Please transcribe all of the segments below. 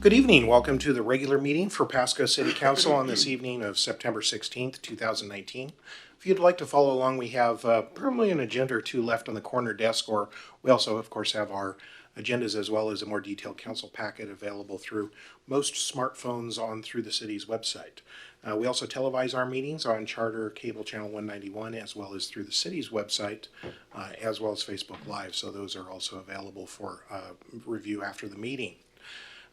Good evening. Welcome to the regular meeting for Pasco City Council on this evening of September 16th, 2019. If you'd like to follow along, we have probably an agenda or two left on the corner desk, or we also, of course, have our agendas as well as a more detailed council packet available through most smartphones on through the city's website. We also televise our meetings on Charter Cable Channel 191 as well as through the city's website as well as Facebook Live, so those are also available for review after the meeting.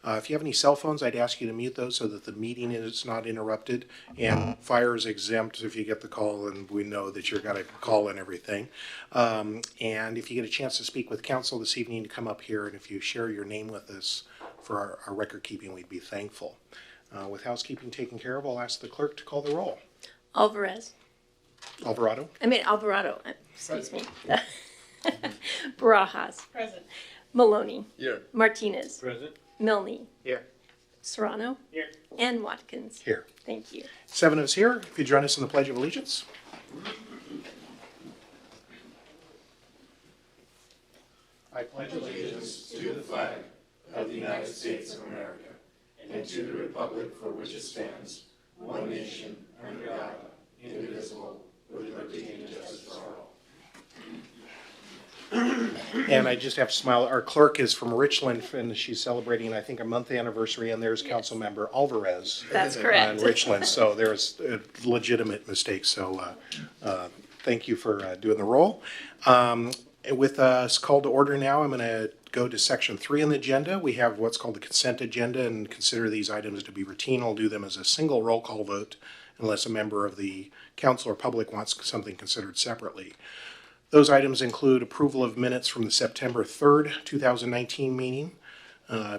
If you have any cell phones, I'd ask you to mute those so that the meeting is not interrupted, and fire is exempt if you get the call and we know that you're going to call and everything. And if you get a chance to speak with council this evening, to come up here, and if you share your name with us for our record keeping, we'd be thankful. With housekeeping taken care of, I'll ask the clerk to call the roll. Alvarado. Excuse me. Barajas. Present. Maloney. Here. Martinez. Present. Milne. Here. Serrano. Here. And Watkins. Here. Thank you. 7 of us here. If you join us in the Pledge of Allegiance. I pledge allegiance to the flag of the United States of America and to the republic for which it stands, one nation, under God, indivisible, with liberty and justice for all. And I just have to smile. Our clerk is from Richland, and she's celebrating, I think, a month anniversary, and there's Council Member Alvarez. That's correct. In Richland, so there's a legitimate mistake. So thank you for doing the roll. With us called to order now, I'm going to go to section 3 on the agenda. We have what's called the consent agenda, and consider these items to be routine. I'll do them as a single roll call vote unless a member of the council or public wants something considered separately. Those items include approval of minutes from the September 3rd, 2019 meeting,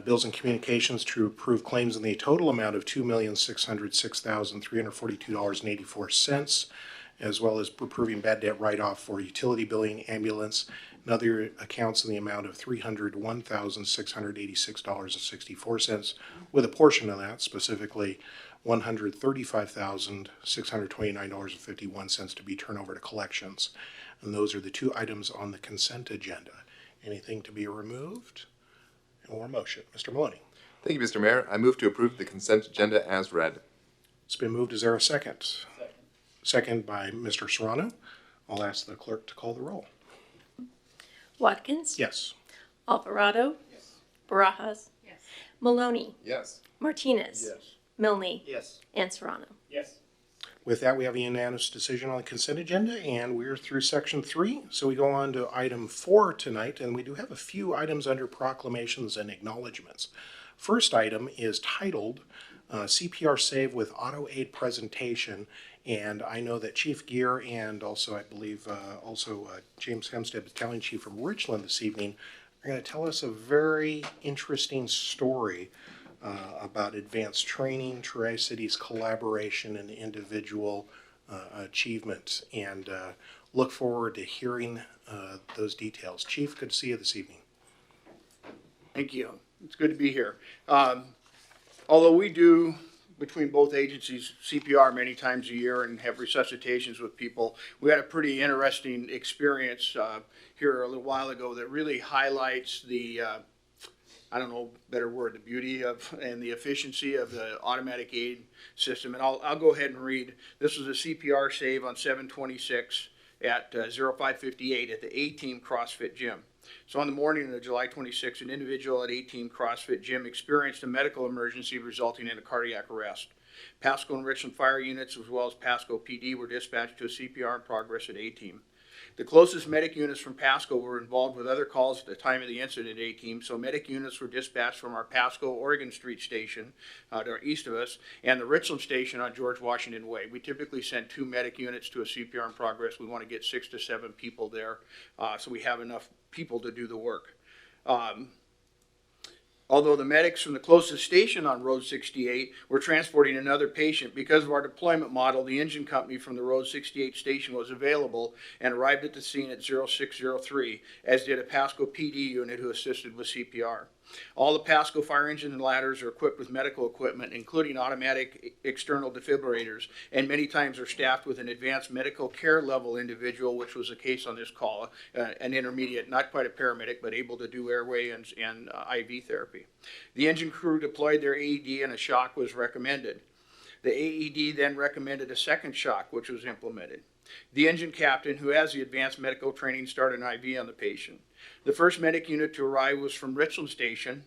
bills and communications to approve claims in the total amount of $2,606,342.84, as well as approving bad debt write-off for utility billing, ambulance, and other accounts in the amount of $301,686.64, with a portion of that, specifically $135,629.51 to be turned over to collections. And those are the two items on the consent agenda. Anything to be removed or motion? Mr. Maloney. Thank you, Mr. Mayor. I move to approve the consent agenda as read. It's been moved. Is there a second? Second by Mr. Serrano. I'll ask the clerk to call the roll. Watkins. Yes. Alvarado. Yes. Barajas. Yes. Maloney. Yes. Martinez. Milne. Yes. And Serrano. Yes. With that, we have a unanimous decision on the consent agenda, and we're through section 3. So we go on to item 4 tonight, and we do have a few items under proclamations and acknowledgements. First item is titled CPR Save with Auto Aid Presentation, and I know that Chief Gear and also, I believe, James Hempstead, Battalion Chief from Richland this evening, are going to tell us a very interesting story about advanced training, Tri-Cities collaboration, and individual achievement, and look forward to hearing those details. Chief, good to see you this evening. Thank you. It's good to be here. Although we do, between both agencies, CPR many times a year and have resuscitations with people, we had a pretty interesting experience here a little while ago that really highlights the I don't know, better word, the beauty of and the efficiency of the automatic aid system. And I'll go ahead and read. This was a CPR save on 7/26 at 0558 at the A-Team CrossFit Gym. So on the morning of July 26, an individual at A-Team CrossFit Gym experienced a medical emergency resulting in a cardiac arrest. Pasco and Richland fire units as well as Pasco PD were dispatched to a CPR in progress at A-Team. The closest medic units from Pasco were involved with other calls at the time of the incident at A-Team, so medic units were dispatched from our Pasco, Oregon Street station to east of us, and the Richland station on George Washington Way. We typically send 2 medic units to a CPR in progress. We want to get 6 to 7 people there, so we have enough people to do the work. Although the medics from the closest station on Road 68 were transporting another patient, because of our deployment model, the engine company from the Road 68 station was available and arrived at the scene at 0603, as did a Pasco PD unit who assisted with CPR. All the Pasco fire engine and ladders are equipped with medical equipment, including automatic external defibrillators, and many times are staffed with an advanced medical care level individual, which was the case on this call, an intermediate, not quite a paramedic, but able to do airway and IV therapy. recovery. The engine crew deployed their AED and a shock was recommended. The AED then recommended a second shock, which was implemented. The engine captain, who has the advanced medical training, started an IV on the patient. The first medic unit to arrive was from Richland Station,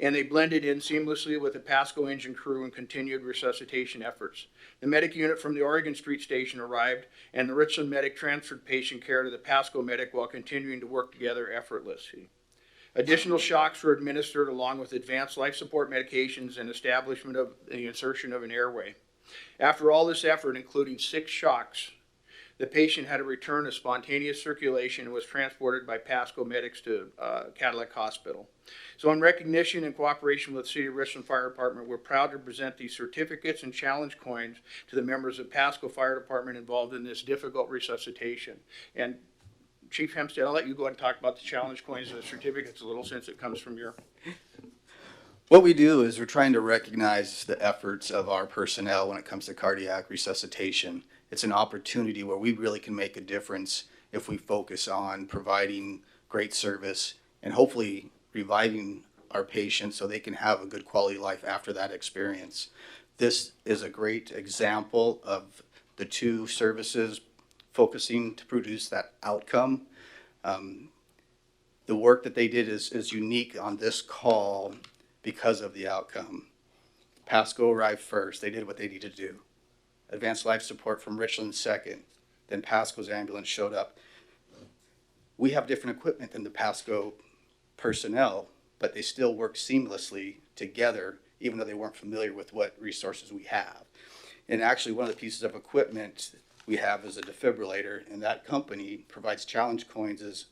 and they blended in seamlessly with the Pasco engine crew and continued resuscitation efforts. The medic unit from the Oregon Street Station arrived, and the Richland medic transferred patient care to the Pasco medic while continuing to work together effortlessly. Additional shocks were administered along with advanced life support medications and establishment of the insertion of an airway. After all this effort, including 6 shocks, the patient had a return of spontaneous circulation and was transported by Pasco medics to Cadillac Hospital. So in recognition and cooperation with the City of Richland Fire Department, we're proud to present these certificates and challenge coins to the members of Pasco Fire Department involved in this difficult resuscitation. And Chief Hempstead, I'll let you go ahead and talk about the challenge coins and the certificates a little, since it comes from your... What we do is we're trying to recognize the efforts of our personnel when it comes to cardiac resuscitation. It's an opportunity where we really can make a difference if we focus on providing great service and hopefully reviving our patients so they can have a good quality of life after that experience. This is a great example of the 2 services focusing to produce that outcome. The work that they did is unique on this call because of the outcome. Pasco arrived first. They did what they needed to do. Advanced life support from Richland second. Then Pasco's ambulance showed up. We have different equipment than the Pasco personnel, but they still work seamlessly together, even though they weren't familiar with what resources we have. And actually, one of the pieces of equipment we have is a defibrillator, and that company provides challenge coins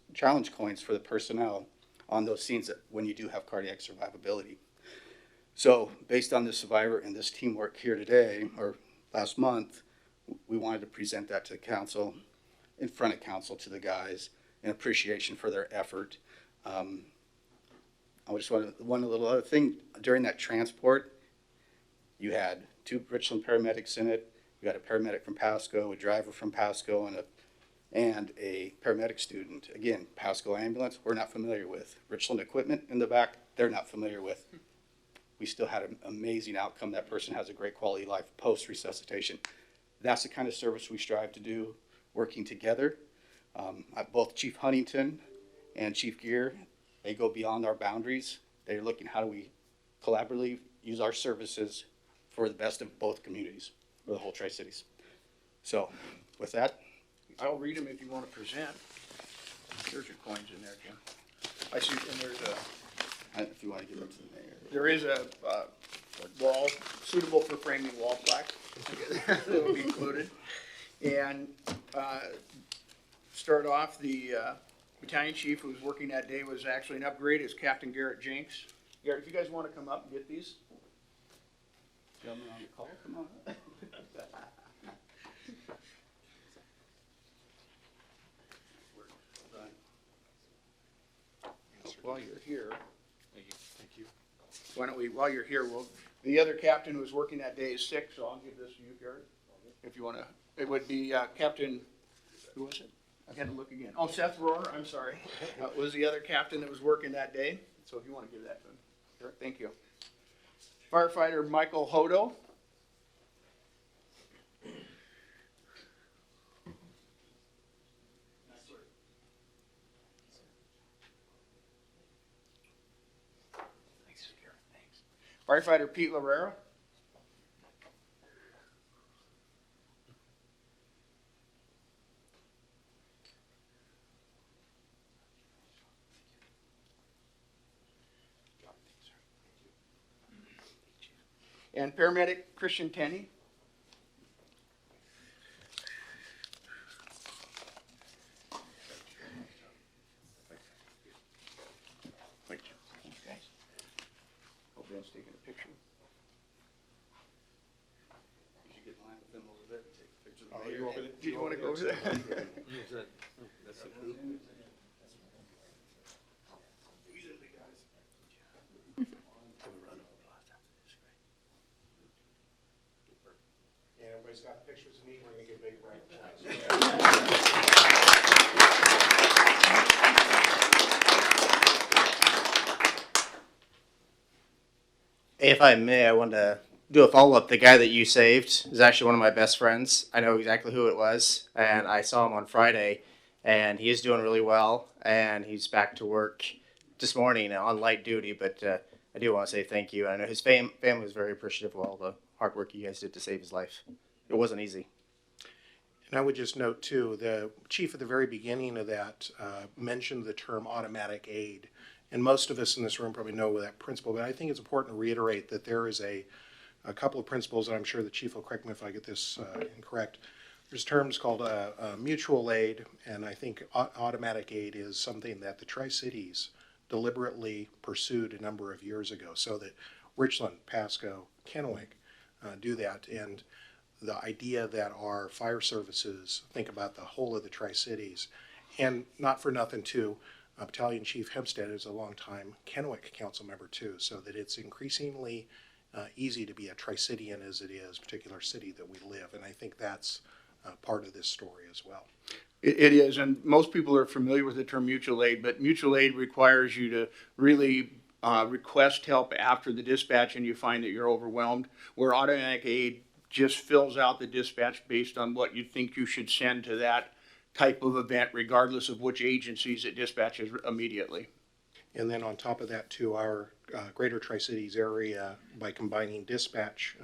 for the personnel on those scenes that when you do have cardiac survivability. So based on the survivor and this teamwork here today, or last month, we wanted to present that to the council, in front of council, to the guys, in appreciation for their effort. I just want one little other thing. During that transport, you had 2 Richland paramedics in it. You had a paramedic from Pasco, a driver from Pasco, and a paramedic student. Again, Pasco ambulance, we're not familiar with. Richland equipment in the back, they're not familiar with. We still had an amazing outcome. That person has a great quality of life post-resuscitation. That's the kind of service we strive to do, working together. Both Chief Huntington and Chief Gear, they go beyond our boundaries. They're looking how do we collaboratively use our services for the best of both communities, for the whole Tri-Cities. So with that, I'll read them if you want to present. There's your coins in there, Jim. I see, and there's if you want to give it to the mayor. there is a wall, suitable for framing wall plaque that will be included. And start off, the battalion chief who was working that day was actually an upgrade, is Captain Garrett Jenks. Garrett, if you guys want to come up and get these. Gentlemen on the call, come on. While you're here. Thank you. Why don't we, while you're here, the other captain who was working that day is sick, so I'll give this to you, Garrett. If you want to, it would be Captain, who was it? I got to look again. Oh, Seth Rohrer, I'm sorry. Was the other captain that was working that day. So if you want to give that to him. Garrett, thank you. Firefighter Michael Hodo. Firefighter Pete Larrera. And paramedic Christian Tenney. Thanks, guys. Hope Ben's taking a picture. You should get in line with them over there and take pictures of the Oh, mayor. you over there? Do you want to go over there? And everybody's got pictures of me. We're going to get a big round of applause. If I may, I want to do a follow-up. The guy that you saved is actually one of my best friends. I know exactly who it was, and I saw him on Friday, and he is doing really well, and he's back to work this morning on light duty, but I do want to say thank you. I know his family was very appreciative of all the hard work you guys did to save his life. It wasn't easy. And I would just note too, the chief at the very beginning of that mentioned the term automatic aid. And most of us in this room probably know that principle, but I think it's important to reiterate that there is a couple of principles, and I'm sure the chief will correct me if I get this incorrect. There's terms called mutual aid, and I think automatic aid is something that the Tri-Cities deliberately pursued a number of years ago, so that Richland, Pasco, Kennewick do that. And the idea that our fire services think about the whole of the Tri-Cities, and not for nothing too, Battalion Chief Hempstead is a longtime Kennewick council member too, so that it's increasingly easy to be a Tri-Citian as it is, particular city that we live, and I think that's part of this story as well. It is, and most people are familiar with the term mutual aid, but mutual aid requires you to really request help after the dispatch and you find that you're overwhelmed, where automatic aid just fills out the dispatch based on what you think you should send to that type of event, regardless of which agencies it dispatches immediately. And then on top of that too, our greater Tri-Cities area, by combining dispatches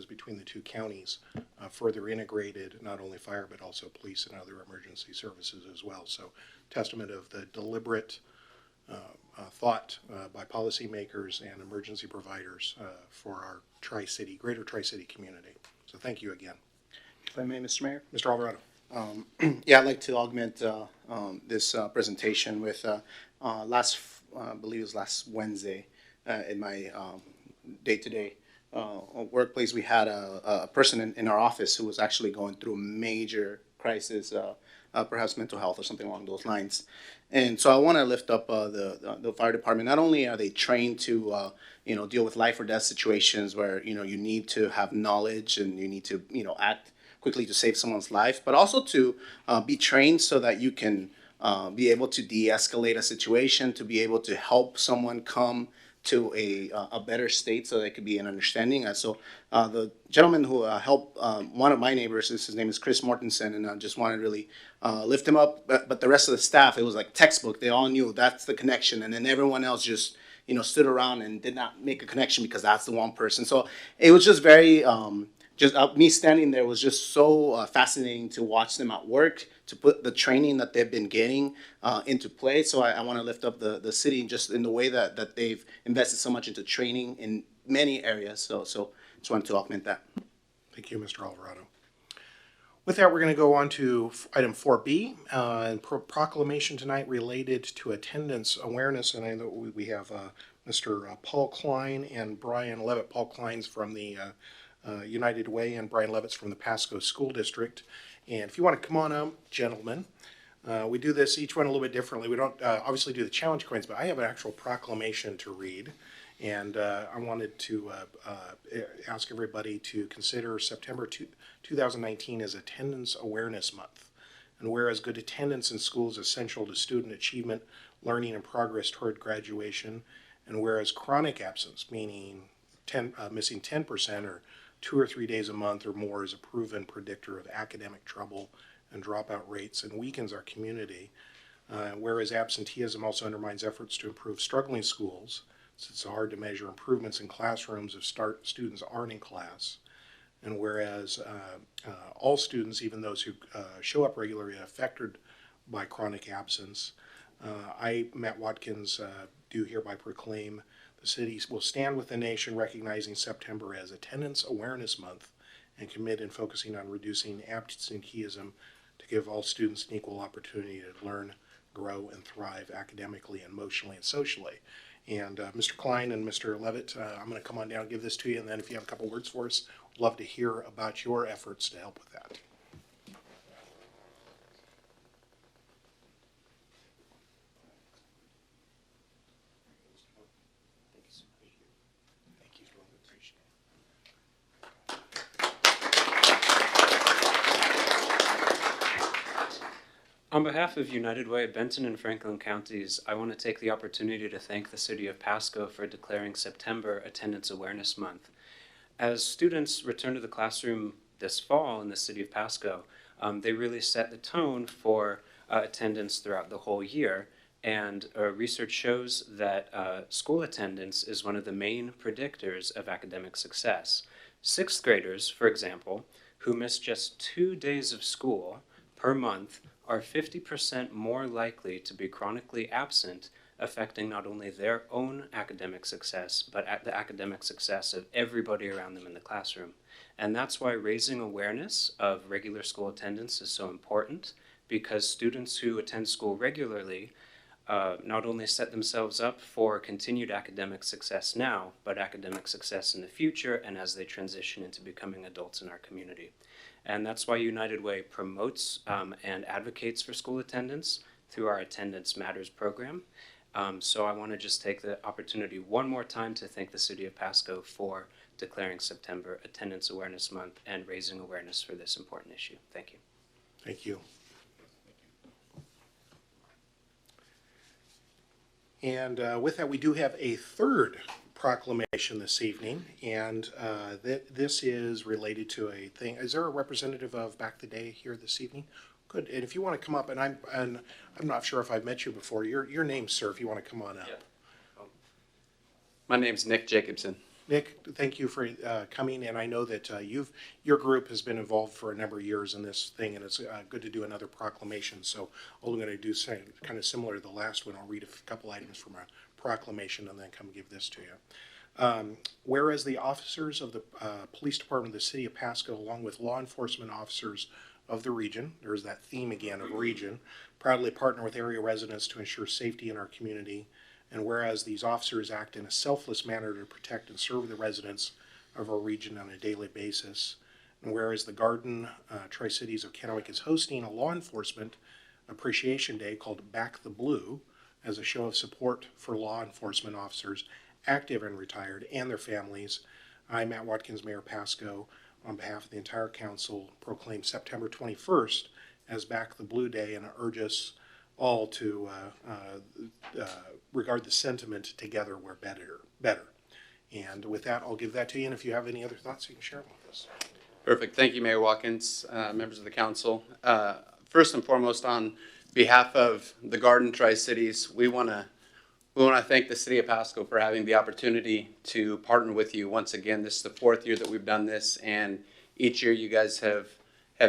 between the two counties, further integrated not only fire but also police and other emergency services as well. So testament of the deliberate thought by policymakers and emergency providers for our greater Tri-City community. So thank you again. If I may, Mr. Mayor. Mr. Alvarado. Yeah, I'd like to augment this presentation with I believe it was last Wednesday, in my day-to-day workplace, we had a person in our office who was actually going through a major crisis, perhaps mental health or something along those lines. And so I want to lift up the fire department. Not only are they trained to deal with life or death situations where you need to have knowledge and you need to act quickly to save someone's life, but also to be trained so that you can be able to de-escalate a situation, to be able to help someone come to a better state so they could be an understanding. So the gentleman who helped one of my neighbors, his name is Chris Mortensen, and I just wanted to really lift him up. But the rest of the staff, it was like textbook. They all knew that's the connection. And then everyone else just, stood around and did not make a connection because that's the one person. So it was just very, me standing there was just so fascinating to watch them at work, to put the training that they've been getting into play. So I want to lift up the city just in the way that they've invested so much into training in many areas. So just wanted to augment that. Thank you, Mr. Alvarado. With that, we're going to go on to item 4B, and proclamation tonight related to attendance awareness. And I know we have Mr. Paul Klein and Brian Levitt. Paul Klein's from the United Way, and Brian Levitt's from the Pasco School District. And if you want to come on up, gentlemen, we do this each one a little bit differently. We don't obviously do the challenge coins, but I have an actual proclamation to read. And I wanted to ask everybody to consider September 2019 as Attendance Awareness Month. And whereas good attendance in school is essential to student achievement, learning, and progress toward graduation, and whereas chronic absence, meaning missing 10% or 2 or 3 days a month or more, is a proven predictor of academic trouble and dropout rates and weakens our community, whereas absenteeism also undermines efforts to improve struggling schools, since it's hard to measure improvements in classrooms if students aren't in class, and whereas all students, even those who show up regularly, are affected by chronic absence, I, Matt Watkins, do hereby proclaim the city will stand with the nation recognizing September as Attendance Awareness Month and commit in focusing on reducing absenteeism to give all students an equal opportunity to learn, grow, and thrive academically, emotionally, and socially. And Mr. Klein and Mr. Levitt, I'm going to come on down and give this to you, and then if you have a couple words for us, we'd love to hear about your efforts to help with that. On behalf of United Way, Benton and Franklin counties, I want to take the opportunity to thank the City of Pasco for declaring September Attendance Awareness Month. As students return to the classroom this fall in the City of Pasco, they really set the tone for attendance throughout the whole year. And research shows that school attendance is one of the main predictors of academic success. Sixth graders, for example, who miss just 2 days of school per month are 50% more likely to be chronically absent, affecting not only their own academic success, but the academic success of everybody around them in the classroom. And that's why raising awareness of regular school attendance is so important, because students who attend school regularly not only set themselves up for continued academic success now, but academic success in the future and as they transition into becoming adults in our community. And that's why United Way promotes and advocates for school attendance through our Attendance Matters program. So I want to just take the opportunity one more time to thank the City of Pasco for declaring September Attendance Awareness Month and raising awareness for this important issue. Thank you. Thank you. And with that, we do have a third proclamation this evening, and this is related to a thing. Is there a representative of Back the Day here this evening? Good. And if you want to come up, and I'm not sure if I've met you before. Your name, sir, if you want to come on up. Yeah. My name's Nick Jacobson. Nick, thank you for coming, and I know that your group has been involved for a number of years in this thing, and it's good to do another proclamation. So all I'm going to do is kind of similar to the last one. I'll read a couple items from a proclamation and then come give this to you. Whereas the officers of the Police Department of the City of Pasco, along with law enforcement officers of the region, there's that theme again of region, proudly partner with area residents to ensure safety in our community. And whereas these officers act in a selfless manner to protect and serve the residents of our region on a daily basis. And whereas the Garden Tri-Cities of Kennewick is hosting a law enforcement appreciation day called Back the Blue as a show of support for law enforcement officers, active and retired, and their families, I, Matt Watkins, Mayor Pasco, on behalf of the entire council, proclaim September 21st as Back the Blue Day and urge us all to regard the sentiment together we're better. And with that, I'll give that to you, and if you have any other thoughts, you can share them with us. Perfect. Thank you, Mayor Watkins, members of the council. First and foremost, on behalf of the Garden Tri-Cities, we want to thank the City of Pasco for having the opportunity to partner with you once again. This is the 4th year that we've done this, and each year you guys have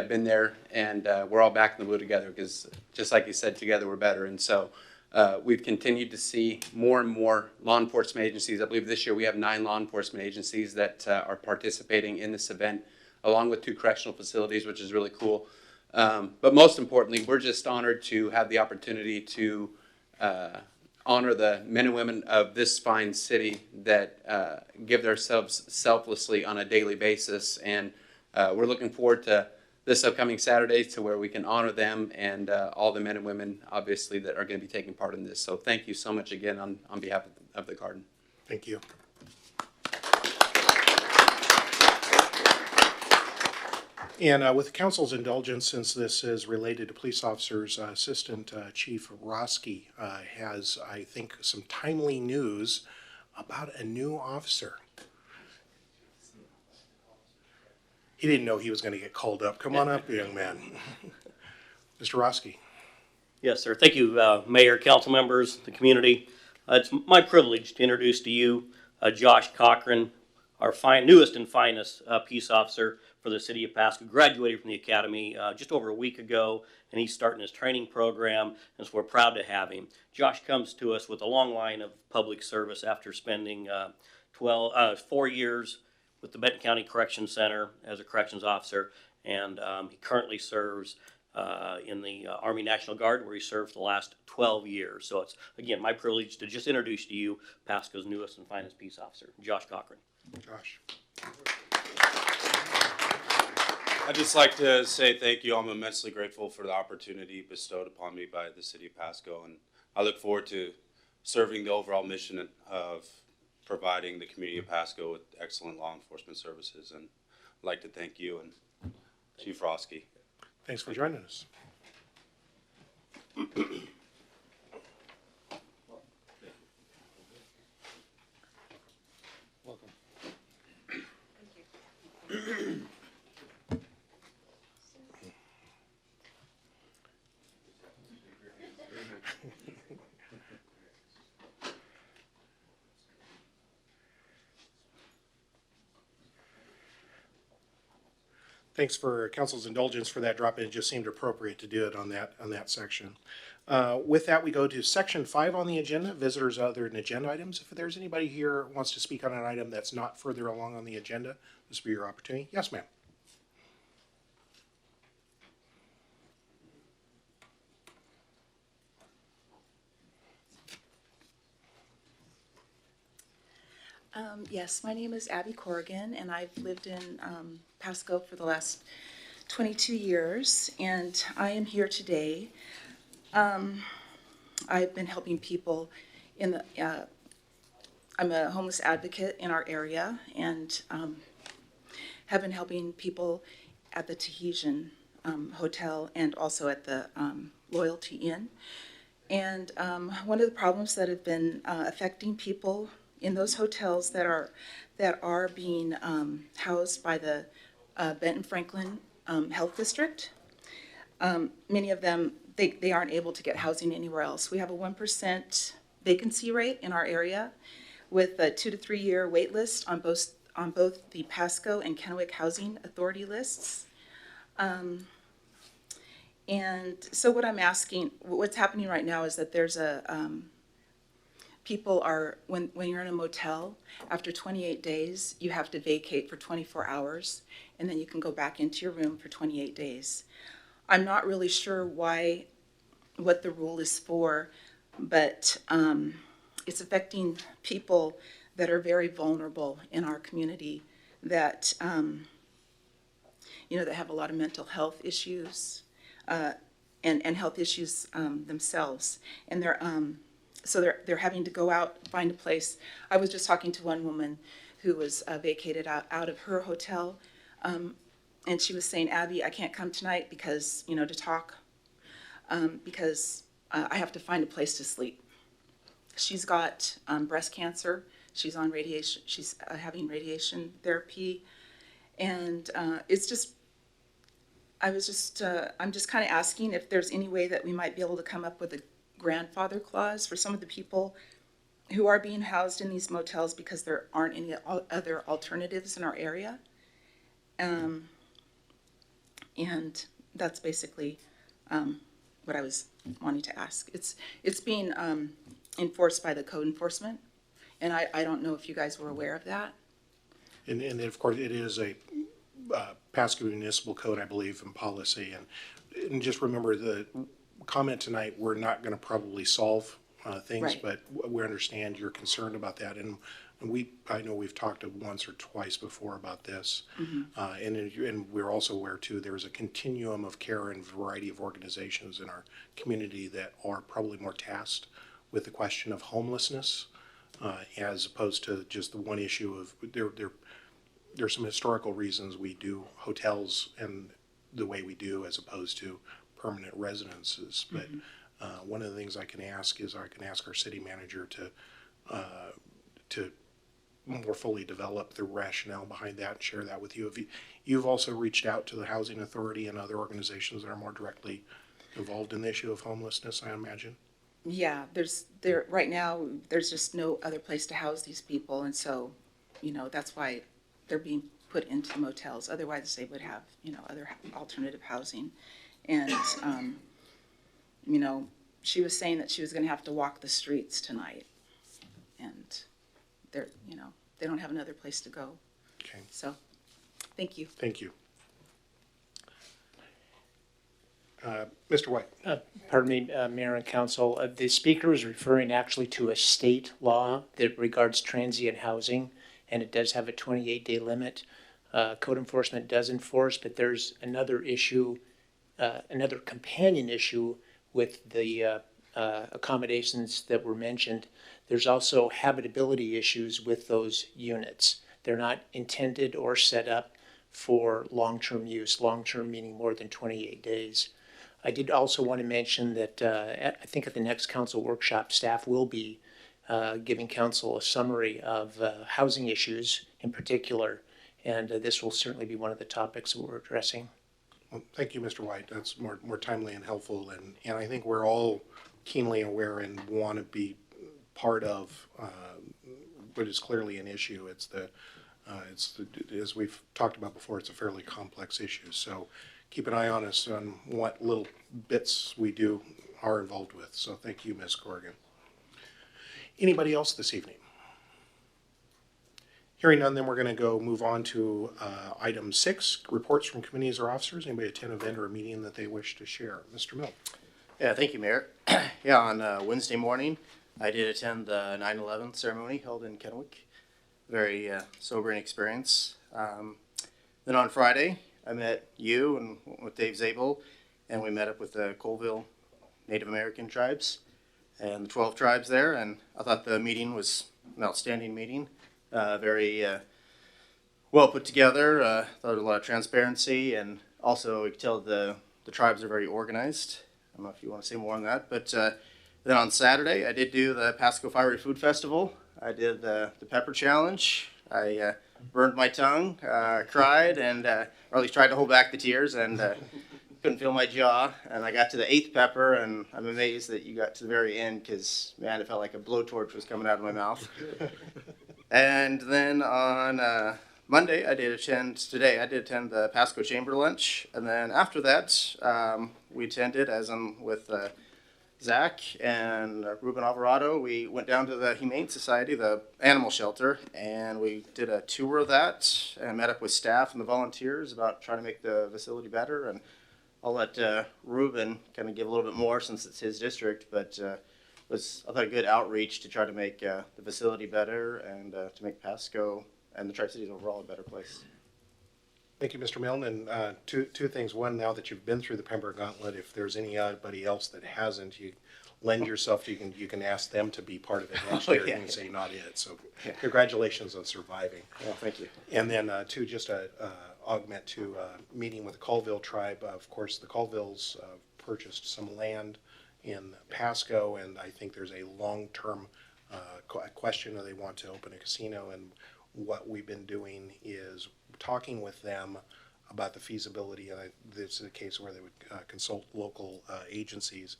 been there, and we're all back in the blue together because, just like you said, together we're better. And so we've continued to see more and more law enforcement agencies. I believe this year we have 9 law enforcement agencies that are participating in this event, along with 2 correctional facilities, which is really cool. But most importantly, we're just honored to have the opportunity to honor the men and women of this fine city that give themselves selflessly on a daily basis. And we're looking forward to this upcoming Saturday to where we can honor them and all the men and women, obviously, that are going to be taking part in this. So thank you so much again on behalf of the Garden. Thank you. And with the council's indulgence, since this is related to police officers, Assistant Chief Roski has, I think, some timely news about a new officer. He didn't know he was going to get called up. Come on up, young man. Mr. Roski. Yes, sir. Thank you, Mayor, council members, the community. It's my privilege to introduce to you Josh Cochran, our newest and finest peace officer for the City of Pasco. Graduated from the academy just over a week ago, and he's starting his training program, and so we're proud to have him. Josh comes to us with a long line of public service after spending 4 years with the Benton County Correction Center as a corrections officer, and he currently serves in the Army National Guard, where he served the last 12 years. So it's, again, my privilege to just introduce to you Pasco's newest and finest peace officer, Josh Cochran. Josh. I'd just like to say thank you. I'm immensely grateful for the opportunity bestowed upon me by the City of Pasco, and I look forward to serving the overall mission of providing the community of Pasco with excellent law enforcement services. And I'd like to thank you and Chief Roski. Thanks for joining us. Thanks for council's indulgence for that drop in. It just seemed appropriate to do it on that section. With that, we go to section 5 on the agenda, visitors other than agenda items. If there's anybody here who wants to speak on an item that's not further along on the agenda, this will be your opportunity. Yes, ma'am. Yes, my name is Abby Corrigan, and I've lived in Pasco for the last 22 years, and I am here today. I've been helping people in the, I'm a homeless advocate in our area, and have been helping people at the Tahitian Hotel and also at the Loyalty Inn. And one of the problems that have been affecting people in those hotels that are being housed by the Benton Franklin Health District, many of them, they aren't able to get housing anywhere else. We have a 1% vacancy rate in our area with a 2 to 3 year wait list on both the Pasco and Kennewick Housing Authority lists. And so what I'm asking, what's happening right now is that there's a, people are, when you're in a motel, after 28 days, you have to vacate for 24 hours, and then you can go back into your room for 28 days. I'm not really sure what the rule is for, but it's affecting people that are very vulnerable in our community that, that have a lot of mental health issues and health issues themselves. And they're having to go out, find a place. I was just talking to one woman who was vacated out of her hotel, and she was saying, Abby, I can't come tonight because, to talk, because I have to find a place to sleep. She's got breast cancer. She's on radiation. She's having radiation therapy, and I'm just kind of asking if there's any way that we might be able to come up with a grandfather clause for some of the people who are being housed in these motels because there aren't any other alternatives in our area. And that's basically what I was wanting to ask. It's being enforced by the code enforcement, and I don't know if you guys were aware of that. And of course, it is a Pasco Municipal Code, I believe, and policy. And just remember the comment tonight, we're not going to probably solve things, Right. but we understand you're concerned about that. And I know we've talked once or twice before about this. Mm-hmm. And we're also aware too, there's a continuum of care and variety of organizations in our community that are probably more tasked with the question of homelessness, as opposed to just the one issue of there's some historical reasons we do hotels and the way we do as opposed to permanent residences. But one of the things I can ask our city manager to more fully develop the rationale behind that and share that with you. You've also reached out to the Housing Authority and other organizations that are more directly involved in the issue of homelessness, I imagine. Yeah, right now, there's just no other place to house these people, and so, that's why they're being put into motels. Otherwise, they would have, other alternative housing. And, she was saying that she was going to have to walk the streets tonight, and they don't have another place to go. Okay. So, thank you. Thank you. Mr. White. Pardon me, Mayor and Council. The speaker is referring actually to a state law that regards transient housing, and it does have a 28-day limit. Code enforcement does enforce, but there's another issue, another companion issue with the accommodations that were mentioned. There's also habitability issues with those units. They're not intended or set up for long-term use, long-term meaning more than 28 days. I did also want to mention that I think at the next council workshop, staff will be giving council a summary of housing issues in particular, and this will certainly be one of the topics that we're addressing. Well, thank you, Mr. White. That's more timely and helpful, and I think we're all keenly aware and want to be part of what is clearly an issue. As we've talked about before, it's a fairly complex issue. So keep an eye on us on what little bits we are involved with. So thank you, Ms. Corrigan. Anybody else this evening? Hearing none, then we're going to move on to item 6, reports from committees or officers. Anybody attend an event or a meeting that they wish to share? Mr. Mill. Yeah, thank you, Mayor. Yeah, on Wednesday morning, I did attend the 9/11 ceremony held in Kennewick. Very sobering experience. Then on Friday, I met you and with Dave Zabel, and we met up with the Colville Native American tribes and the 12 tribes there, and I thought the meeting was an outstanding meeting. Very well put together. Thought there was a lot of transparency, and also you could tell the tribes are very organized. I don't know if you want to say more on that, but then on Saturday I did do the Pasco Fiery Food Festival. I did the pepper challenge. I burned my tongue, cried, and or at least tried to hold back the tears, and couldn't feel my jaw. And I got to the 8th pepper, and I'm amazed that you got to the very end because, man, it felt like a blowtorch was coming out of my mouth. And then on Monday, I did attend the Pasco Chamber Lunch. And then after that, we attended, as I'm with Zach and Ruben Alvarado, we went down to the Humane Society, the animal shelter, and we did a tour of that and met up with staff and the volunteers about trying to make the facility better. And I'll let Ruben kind of give a little bit more since it's his district, but was, I thought, a good outreach to try to make the facility better and to make Pasco and the Tri-Cities overall a better place. Thank you, Mr. Milne. And two things. One, now that you've been through the Pembroke Gauntlet, if there's anybody else that hasn't, you lend yourself to, you can ask them to be part of it next year and say not it. So congratulations on surviving. Well, thank you. And then two, just to augment to meeting with the Colville tribe. Of course, the Colvilles purchased some land in Pasco, and I think there's a long-term question of they want to open a casino, and what we've been doing is talking with them about the feasibility, and this is a case where they would consult local agencies,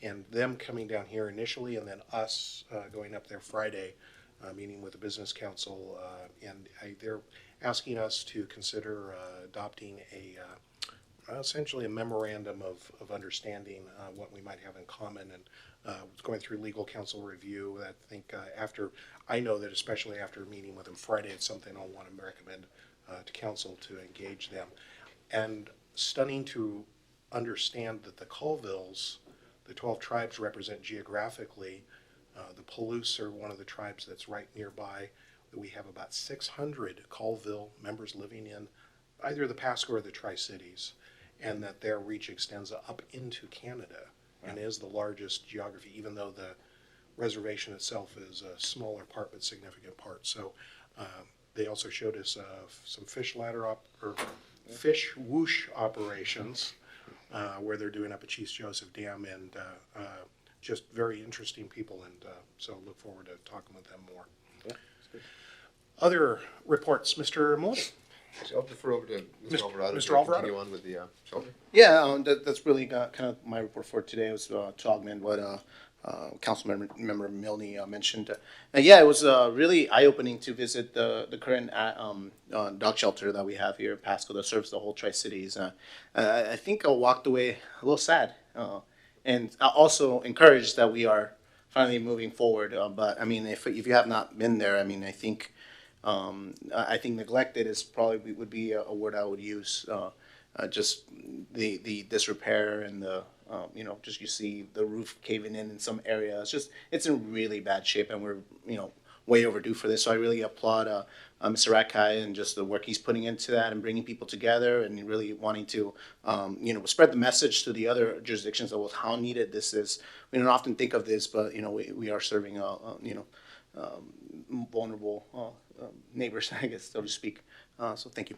and them coming down here initially, and then us going up there Friday, meeting with the business council, and they're asking us to consider adopting essentially a memorandum of understanding what we might have in common, and going through legal counsel review. I think I know that especially after meeting with them Friday, it's something I'll want to recommend to council to engage them. And stunning to understand that the Colvilles, the 12 tribes represent geographically, the Palouse are one of the tribes that's right nearby. We have about 600 Colville members living in either the Pasco or the Tri-Cities, and that their reach extends up into Canada and is the largest geography, even though the reservation itself is a smaller part but significant part. So they also showed us some fish whoosh operations where they're doing up at Chief Joseph Dam, and just very interesting people, and so look forward to talking with them more. Yeah, that's good. Other reports, Mr. Maloney. So I'll defer over to Mr. Alvarado. Mr. Alvarado. Continue on with the shelter. Yeah, that's really kind of my report for today, was to augment what Councilmember Milne mentioned. Yeah, it was really eye-opening to visit the current dog shelter that we have here in Pasco that serves the whole Tri-Cities. I think I walked away a little sad, and also encouraged that we are finally moving forward. But I mean, if you have not been there, I mean, I think neglected is probably would be a word I would use. Just the disrepair and the just you see the roof caving in some areas. It's in really bad shape, and we're way overdue for this. So I really applaud Mr. Rakai and just the work he's putting into that and bringing people together and really wanting to spread the message to the other jurisdictions of how needed this is. We don't often think of this, but we are serving vulnerable neighbors, I guess, so to speak. So thank you.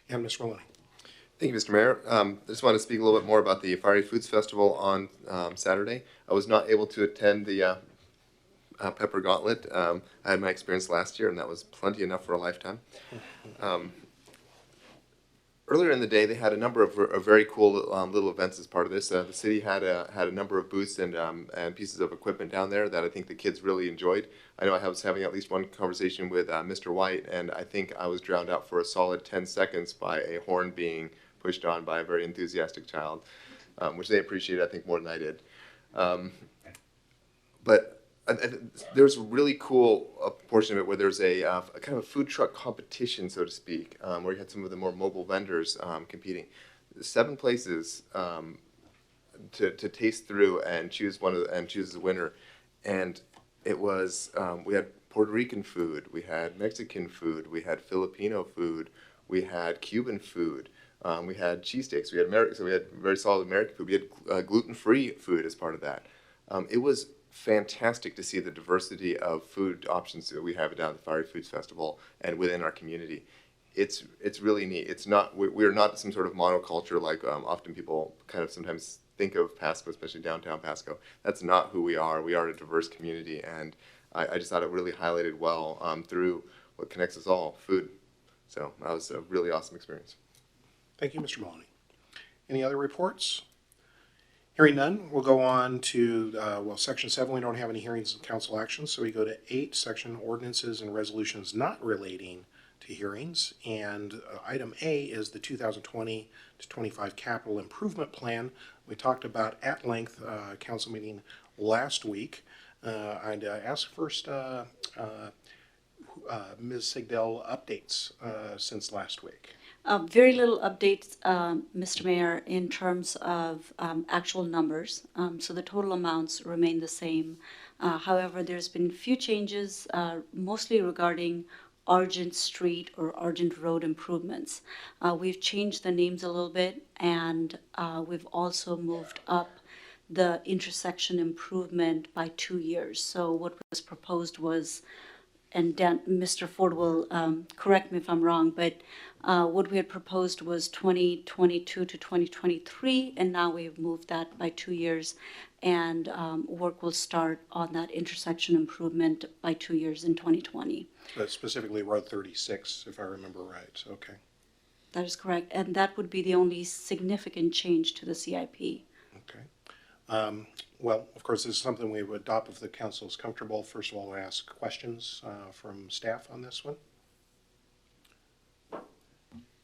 And Ms. Maloney. Thank you, Mr. Mayor. I just want to speak a little bit more about the Fiery Foods Festival on Saturday. I was not able to attend the Pepper Gauntlet. I had my experience last year, and that was plenty enough for a lifetime. Earlier in the day, they had a number of very cool little events as part of this. The city had a number of booths and pieces of equipment down there that I think the kids really enjoyed. I know I was having at least one conversation with Mr. White, and I think I was drowned out for a solid 10 seconds by a horn being pushed on by a very enthusiastic child, which they appreciated, I think, more than I did. But there's a really cool portion of it where there's a kind of a food truck competition, so to speak, where you had some of the more mobile vendors competing. 7 places to taste through and choose choose the winner, and it was we had Puerto Rican food, we had Mexican food, we had Filipino food, we had Cuban food, we had cheesesteaks, we had so we had very solid American food. We had gluten-free food as part of that. It was fantastic to see the diversity of food options that we have down at the Fiery Foods Festival and within our community. It's really neat. It's not we're not some sort of monoculture like often people kind of sometimes think of Pasco, especially downtown Pasco. That's not who we are. We are a diverse community, and I just thought it really highlighted well through what connects us all, food. So that was a really awesome experience. Thank you, Mr. Maloney. Any other reports? Hearing none, we'll go on to, Section 7, we don't have any hearings and council actions, so we go to 8, Section Ordinances and Resolutions Not Relating to Hearings. And item A is the 2020 to 25 Capital Improvement Plan. We talked about at length, council meeting last week. I'd ask first Ms. Sigdell updates since last week. Very little updates, Mr. Mayor, in terms of actual numbers. So the total amounts remain the same. However, there's been a few changes, mostly regarding Argent Street or Argent Road improvements. We've changed the names a little bit, and we've also moved up the intersection improvement by 2 years. So what was proposed was, and Dan, Mr. Ford will correct me if I'm wrong, but what we had proposed was 2022 to 2023, and now we've moved that by 2 years, and work will start on that intersection improvement by 2 years in 2020. But specifically Road 36, if I remember right. Okay. That is correct, and that would be the only significant change to the CIP. Okay. Well, of course, this is something we would adopt if the council is comfortable. First of all, I ask questions from staff on this one,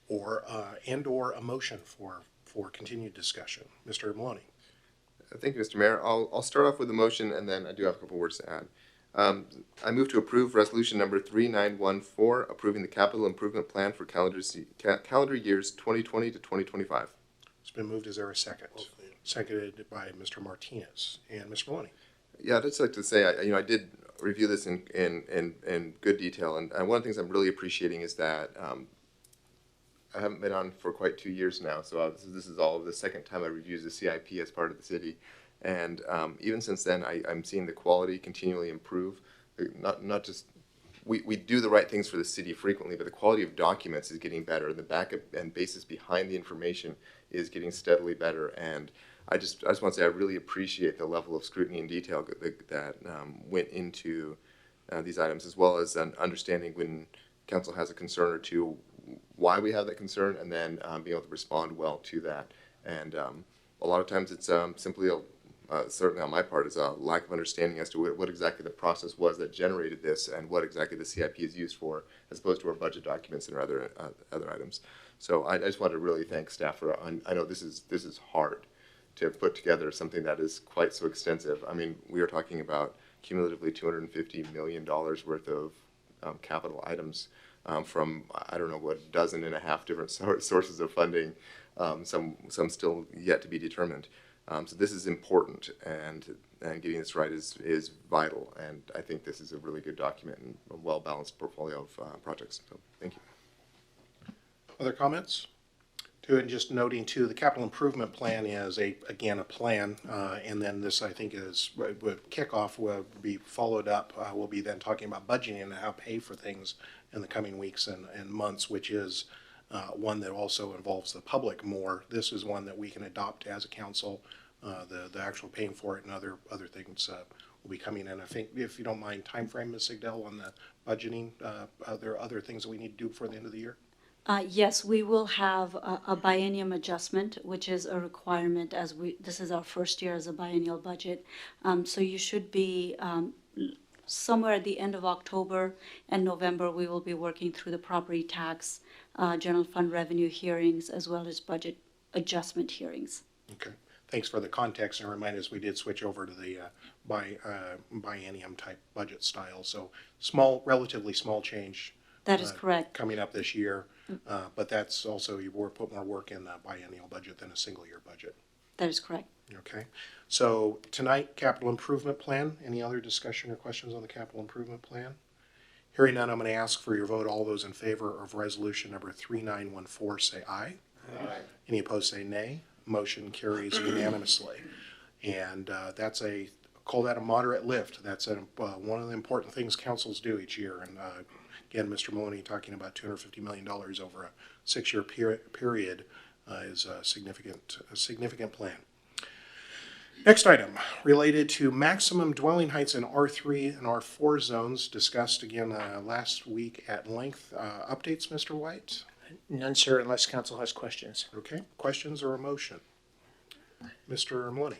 or a motion for continued discussion. Mr. Maloney. Thank you, Mr. Mayor. I'll start off with the motion, and then I do have a couple words to add. I move to approve resolution number 3914, approving the capital improvement plan for calendar years 2020 to 2025. It's been moved. Is there a second? Seconded by Mr. Martinez. And Mr. Maloney. Yeah, I'd just like to say, I did review this in good detail, and one of the things I'm really appreciating is that I haven't been on for quite 2 years now, so this is all the second time I reviewed the CIP as part of the city, and even since then, I'm seeing the quality continually improve. Not just we do the right things for the city frequently, but the quality of documents is getting better, and the backup and basis behind the information is getting steadily better, and I just want to say I really appreciate the level of scrutiny and detail that went into these items, as well as understanding when council has a concern or two, why we have that concern, and then being able to respond well to that. And a lot of times it's simply, certainly on my part, is a lack of understanding as to what exactly the process was that generated this and what exactly the CIP is used for, as opposed to our budget documents and other items. So I just want to really thank staff for, I know this is hard to put together something that is quite so extensive. I mean, we are talking about cumulatively $250 million worth of capital items from, I don't know, what, 12.5 different sources of funding, some still yet to be determined. So this is important, and getting this right is vital, and I think this is a really good document and a well-balanced portfolio of projects. So thank you. Other comments? And just noting too, the capital improvement plan is again a plan, and then this I think is kickoff will be followed up. We'll be then talking about budgeting and how to pay for things in the coming weeks and months, which is one that also involves the public more. This is one that we can adopt as a council. The actual paying for it and other things will be coming in. I think, if you don't mind, time frame, Ms. Sigdell, on the budgeting. Are there other things that we need to do before the end of the year? Yes, we will have a biennium adjustment, which is a requirement as this is our first year as a biennial budget. So you should be somewhere at the end of October and November, we will be working through the property tax, general fund revenue hearings, as well as budget adjustment hearings. Okay. Thanks for the context, and remind us we did switch over to the biennium type budget style. So relatively small change. That is correct. Coming up this year, but that's also, you put more work in the biennial budget than a single year budget. That is correct. Okay. So tonight, capital improvement plan. Any other discussion or questions on the capital improvement plan? Hearing none, I'm going to ask for your vote. All those in favor of resolution number 3914 say aye. Aye. Any opposed say nay. Motion carries unanimously. And call that a moderate lift. That's one of the important things councils do each year. And again, Mr. Maloney talking about $250 million over a 6-year period is a significant plan. Next item, related to maximum dwelling heights in R3 and R4 zones, discussed again last week at length. Updates, Mr. White? None, sir, unless council has questions. Okay, questions or a motion? Mr. Maloney?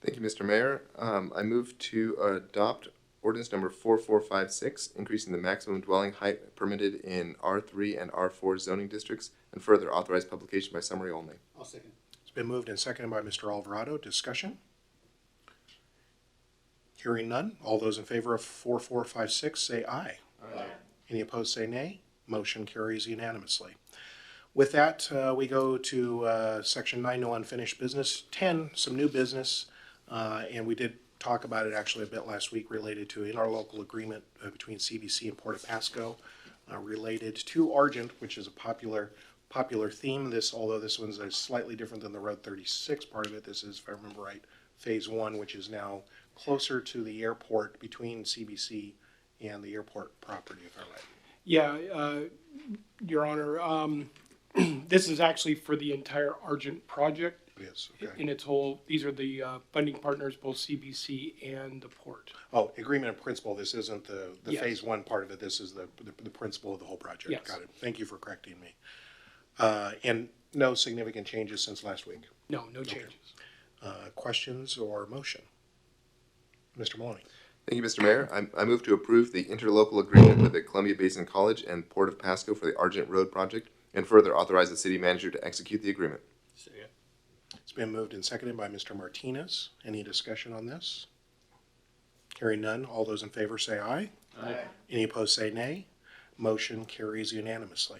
Thank you, Mr. Mayor. I move to adopt ordinance number 4456, increasing the maximum dwelling height permitted in R3 and R4 zoning districts, and further authorize publication by summary only. I'll second. It's been moved and seconded by Mr. Alvarado. Discussion? Hearing none. All those in favor of 4456 say aye. Aye. Any opposed say nay. Motion carries unanimously. With that, we go to section 9, no unfinished business. 10, some new business, and we did talk about it actually a bit last week, related to interlocal agreement between CBC and Port of Pasco, related to Argent, which is a popular theme. Although this one's slightly different than the Road 36 part of it. This is, if I remember right, phase 1, which is now closer to the airport, between CBC and the airport property, if I'm right. Yeah, Your Honor, this is actually for the entire Argent project. It is, okay. In its whole, these are the funding partners, both CBC and the port. Oh, agreement of principle. This isn't the Yes. phase 1 part of it. This is the principle of the whole project. Yes. Got it. Thank you for correcting me. And no significant changes since last week. No changes. Questions or motion? Mr. Maloney? Thank you, Mr. Mayor. I move to approve the interlocal agreement with the Columbia Basin College and Port of Pasco for the Argent Road project, and further authorize the city manager to execute the agreement. It's been moved and seconded by Mr. Martinez. Any discussion on this? Hearing none. All those in favor say aye. Aye. Any opposed say nay. Motion carries unanimously.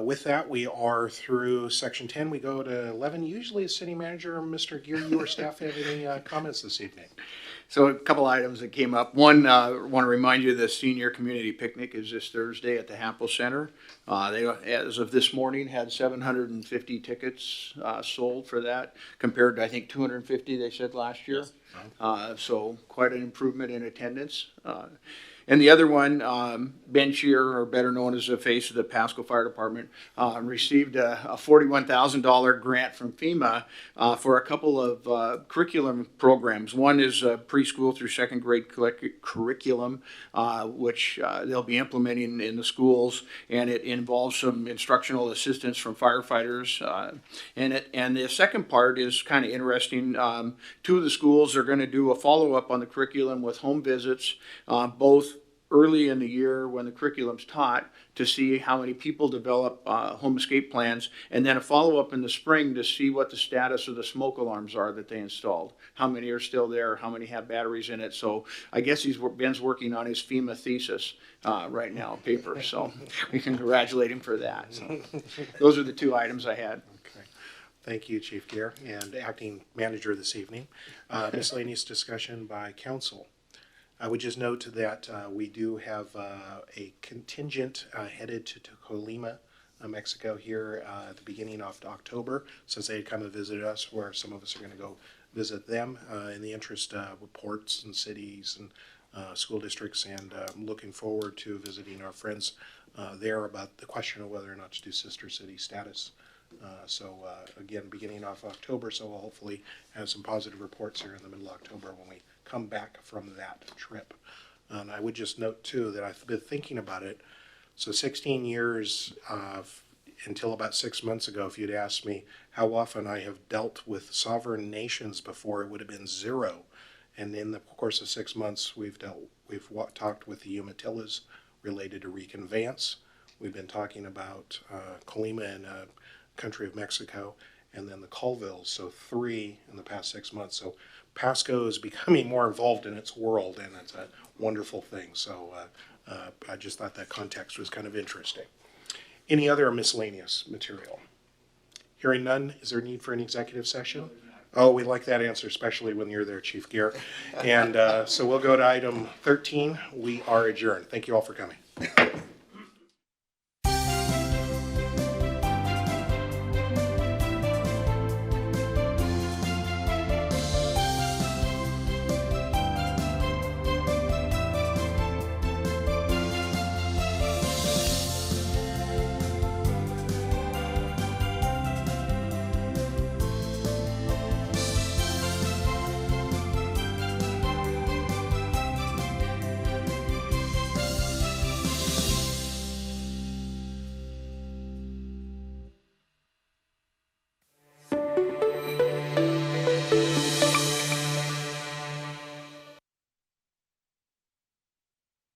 With that, we are through section 10. We go to 11. Usually, as city manager, Mr. Gear, you or staff have any comments this evening? So a couple items that came up. One, I want to remind you the senior community picnic is this Thursday at the Hampel Center. They, as of this morning, had 750 tickets sold for that, compared to, I think, 250 they said last year. So quite an improvement in attendance. And the other one, Ben Shear, or better known as the face of the Pasco Fire Department, received a $41,000 grant from FEMA for a couple of curriculum programs. One is preschool through second grade curriculum, which they'll be implementing in the schools, and it involves some instructional assistance from firefighters. And the second part is kind of interesting. 2 of the schools are going to do a follow-up on the curriculum with home visits, both early in the year when the curriculum's taught, to see how many people develop home escape plans, and then a follow-up in the spring to see what the status of the smoke alarms are that they installed. How many are still there, how many have batteries in it. So I guess Ben's working on his FEMA thesis right now, paper, so we can congratulate him for that. So those are the 2 items I had. Okay. Thank you, Chief Gear, and acting manager this evening. Miscellaneous discussion by council. I would just note that we do have a contingent headed to Colima, Mexico here at the beginning of October, since they had come and visited us, where some of us are going to go visit them in the interest of ports and cities and school districts, and I'm looking forward to visiting our friends there about the question of whether or not to do sister city status. Again, beginning off October, so we'll hopefully have some positive reports here in the middle of October when we come back from that trip. And I would just note too that I've been thinking about it. So 16 years until about 6 months ago, if you'd asked me how often I have dealt with sovereign nations before, it would have been 0. And in the course of 6 months, we've talked with the Umatillas related to reconveyance. We've been talking about Colima in a country of Mexico, and then the Colvilles, so 3 in the past 6 months. So Pasco is becoming more involved in its world, and it's a wonderful thing. So I just thought that context was kind of interesting. Any other miscellaneous material? Hearing none, is there a need for an executive session? Oh, we like that answer, especially when you're there, Chief Gear. And so we'll go to item 13. We are adjourned. Thank you all for coming.